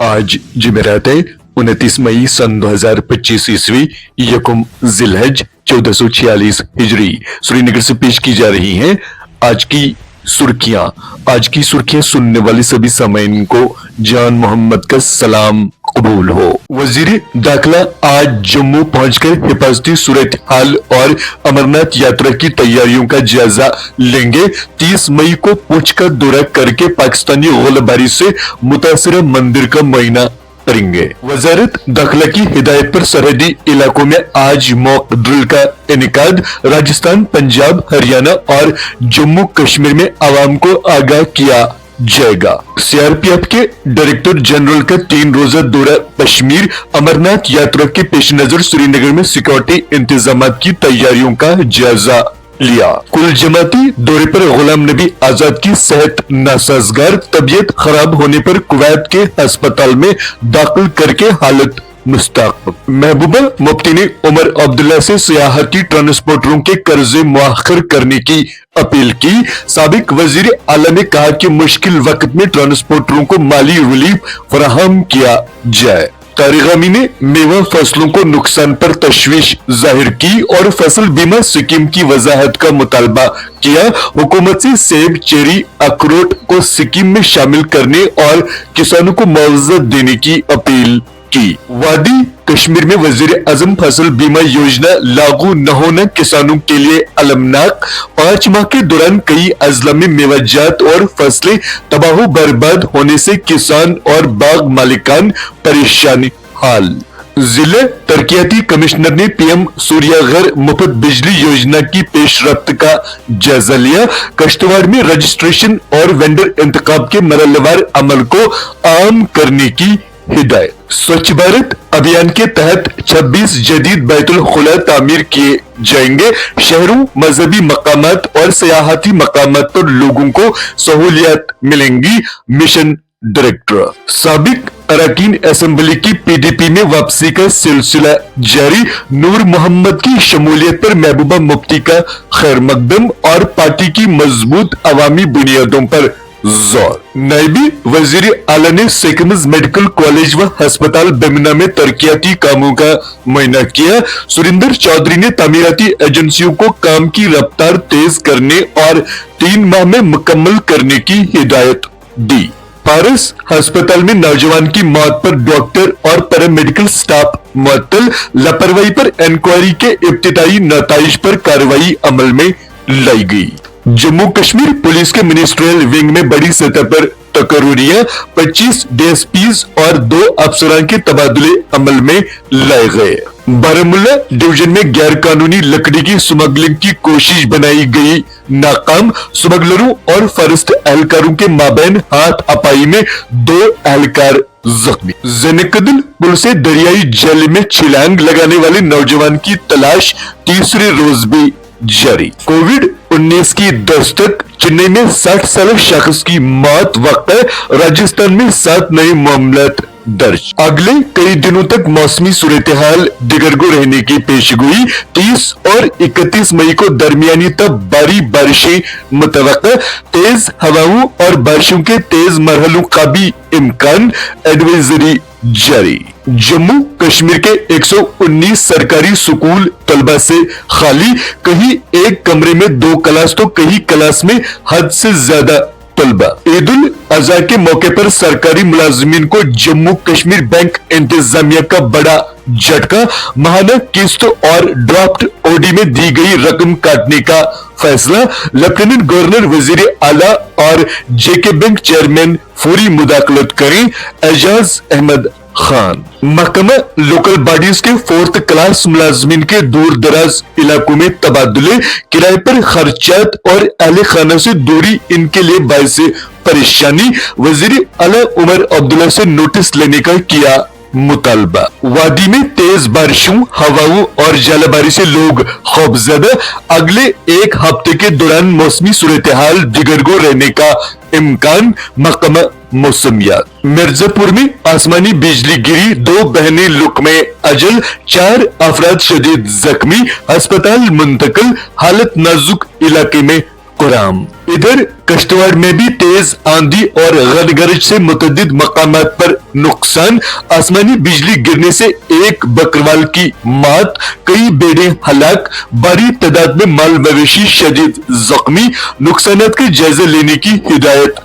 आज जुमेरात है 29 मई सन 2025 ईस्वी यकुम जिलहज 1446 हिजरी। श्रीनगर से पेश की जा रही हैं आज की सुर्खियां सुनने वाले सभी सामीन को जान मोहम्मद का सलाम कबूल हो। वजीर दाखिला आज जम्मू पहुंचकर हिफाजती सूरत हाल और अमरनाथ यात्रा की तैयारियों का जायजा लेंगे। 30 मई को पुंछ का दौरा करके पाकिस्तानी गोलाबारी से मुतासिर मंदिर का मुआयना करेंगे। वजारत दाखिला की हिदायत पर सरहदी इलाकों में आज मॉक ड्रिल का इनेकाद। राजस्थान, पंजाब, हरियाणा और जम्मू कश्मीर में आवाम को आगाह किया जाएगा। सीआरपीएफ के डायरेक्टर जनरल का 3 रोजा दौरा कश्मीर। अमरनाथ यात्रा के पेश नजर श्रीनगर में सिक्योरिटी इंतजाम की तैयारियों का जायजा लिया। कुल जमाती दौरे पर गुलाम नबी आजाद की सेहत नासाजगार, तबीयत खराब होने पर कुवैत के अस्पताल में दाखिल करके हालत मुस्ताक। महबूबा मुफ्ती ने उमर अब्दुल्ला से सियाहती ट्रांसपोर्टरों के कर्जे मुआखर करने की अपील की। साबिक वजीर आला ने कहा कि मुश्किल वक्त में ट्रांसपोर्टरों को माली रिलीफ फराहम किया जाए। तारिगामी ने मेवा फसलों को नुकसान पर तशवीश जाहिर की और फसल बीमा स्कीम की वजाहत का मुतालबा किया। हुकूमत से सेब, चेरी, अखरोट को स्कीम में शामिल करने और किसानों को मुआवजा देने की अपील की। वादी कश्मीर में वजीर आजम फसल बीमा योजना लागू न होना किसानों के लिए अलमनाक। 5 माह के दौरान कई अजला में मेवाजात और फसलें तबाह बर्बाद होने से किसान और बाग मालिकान परेशान हाल। जिला तरक्याती कमिश्नर ने पीएम सूर्याघर मुफ्त बिजली योजना की पेशरफ्त का जायजा लिया। कश्तवाड़ में रजिस्ट्रेशन और वेंडर इंतखाब के मरहलेवार अमल को आम करने की हिदायत। स्वच्छ भारत अभियान के तहत 26 जदीद बैतुल खुला तामीर किए जाएंगे। शहरों, मजहबी मकामात और सियाहती मकामात पर लोगों को सहूलियत मिलेंगी। Mission director. साबिक अरकान असेंबली की पीडीपी में वापसी का सिलसिला जारी। नूर मोहम्मद की शमूलियत पर महबूबा मुफ्ती का खैर मकदम और पार्टी की मजबूत अवामी बुनियादों पर जोर। नायबी वजीर आला ने सेकंड्स मेडिकल कॉलेज व अस्पताल बेमिना में तरक्याती कामों का मुआयना किया। सुरेंद्र चौधरी ने तामीराती एजेंसियों को काम की रफ्तार तेज करने और 3 माह में मुकम्मल करने की हिदायत दी। पारस अस्पताल में नौजवान की मौत पर डॉक्टर और पैरामेडिकल स्टाफ मुअत्तल। लापरवाही पर इंक्वायरी के इब्तिदाई नताइज पर कार्रवाई अमल में लाई गई। जम्मू कश्मीर पुलिस के मिनिस्ट्रियल विंग में बड़ी सतह पर तकरीरियां। 25 डीएसपीज और 2 अफसरान के तबादले अमल में लाए गए। बारामूला डिवीजन में गैर कानूनी लकड़ी की स्मगलिंग की कोशिश बनाई गई नाकाम। स्मगलरों और फरिश्त एहलकारों के माबैन हाथ अपाई में 2 एहलकार जख्मी। ज़ैनकदल पुल से दरियाई जल में छलांग लगाने वाले नौजवान की तलाश तीसरे रोज भी जारी। कोविड-19 की दस्तक। चेन्नई में 60 साल शख्स की मौत। वाक़या राजस्थान में 7 नए मामले दर्ज। अगले कई दिनों तक मौसमी सूरत-ए-हाल दिगरगो रहने की पेशगोई। 30 और 31 मई को दरमियानी तब भारी बारिशें मुतवक्का। तेज हवाओं और बारिशों के तेज मरहलों का भी इम्कान। एडवाइजरी जारी। जम्मू कश्मीर के 119 सरकारी स्कूल तलबा से खाली। कहीं एक कमरे में 2 क्लास तो कहीं क्लास में हद से ज्यादा तलबा। ईद उल अजहा के मौके पर सरकारी मुलाजिमीन को जम्मू कश्मीर बैंक इंतजामिया का बड़ा झटका। माहाना किस्त और ड्राफ्ट ओडी में दी गई रकम काटने का फैसला। लेफ्टिनेंट गवर्नर, वजीर आला और जेके बैंक चेयरमैन फौरी मुदाखलत करें। एजाज अहमद खान। महकमा लोकल बॉडीज के 4th क्लास मुलाजमीन के दूर दराज इलाकों में तबादले। किराए पर खर्चात और अहले खाना से दूरी इनके लिए बायस परेशानी। वजीर आला उमर अब्दुल्ला से नोटिस लेने का किया मुतालबा। वादी में तेज बारिशों, हवाओं और जलबारी से लोग खौफजदा। अगले 1 हफ्ते के दौरान मौसमी सूरत-ए-हाल दिगरगो रहने का इम्कान। महकमा मौसमियात। मिर्जापुर में आसमानी बिजली गिरी। 2 बहनें लुक में अजल। 4 अफराद शदीद जख्मी। अस्पताल मुंतकिल। हालत नाजुक इलाके में कुराम। इधर किश्तवाड़ में भी तेज आंधी और गरज से मुतअद्दिद मकामात पर नुकसान, आसमानी बिजली गिरने से एक बकरवाल की मौत, कई बेड़े हलाक, बड़ी तादाद में माल मवेशी शदीद जख्मी, नुकसानात के जायजा लेने की हिदायत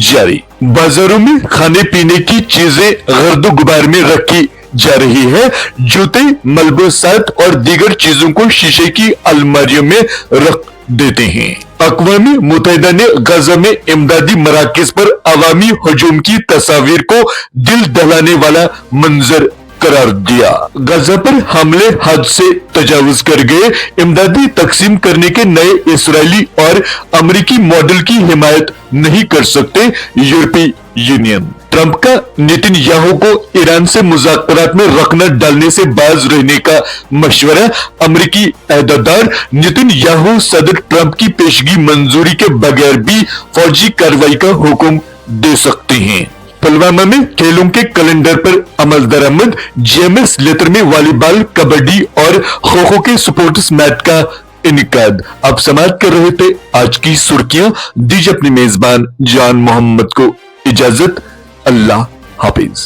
जारी। बाजारों में खाने पीने की चीजें गर्दो गुबार में रखी जा रही है। जूते, मलबूसात और दीगर चीजों को शीशे की अलमारियों में रख देते हैं। अक़वाम मुत्तहिदा ने गजा में इमदादी मराकज़ पर अवामी हजूम की तस्वीर को दिल दहलाने वाला मंजर करार दिया। गजा पर हमले हद से तजावुज कर गए, इमदादी तकसीम करने के नए इसराइली और अमेरिकी मॉडल की हिमायत नहीं कर सकते यूरोपीय यूनियन। ट्रंप का नेतन्याहू को ईरान से मुज़ाकरात में रखना डालने से बाज रहने का मशवरा, अमेरिकी अहदेदार नेतन्याहू सदर ट्रंप की पेशगी मंजूरी के बगैर भी फौजी कार्रवाई का हुक्म दे सकते हैं। पुलवामा में खेलों के कैलेंडर पर अमल दरामद, जेएमएस लेतर में वॉलीबॉल, कबड्डी और खो खो के स्पोर्ट्स मैच का इनकाद। आप समाप्त कर रहे थे आज की सुर्खियां। दीजिए अपनी मेजबान जान मोहम्मद को इजाजत। अल्लाह हाफिज।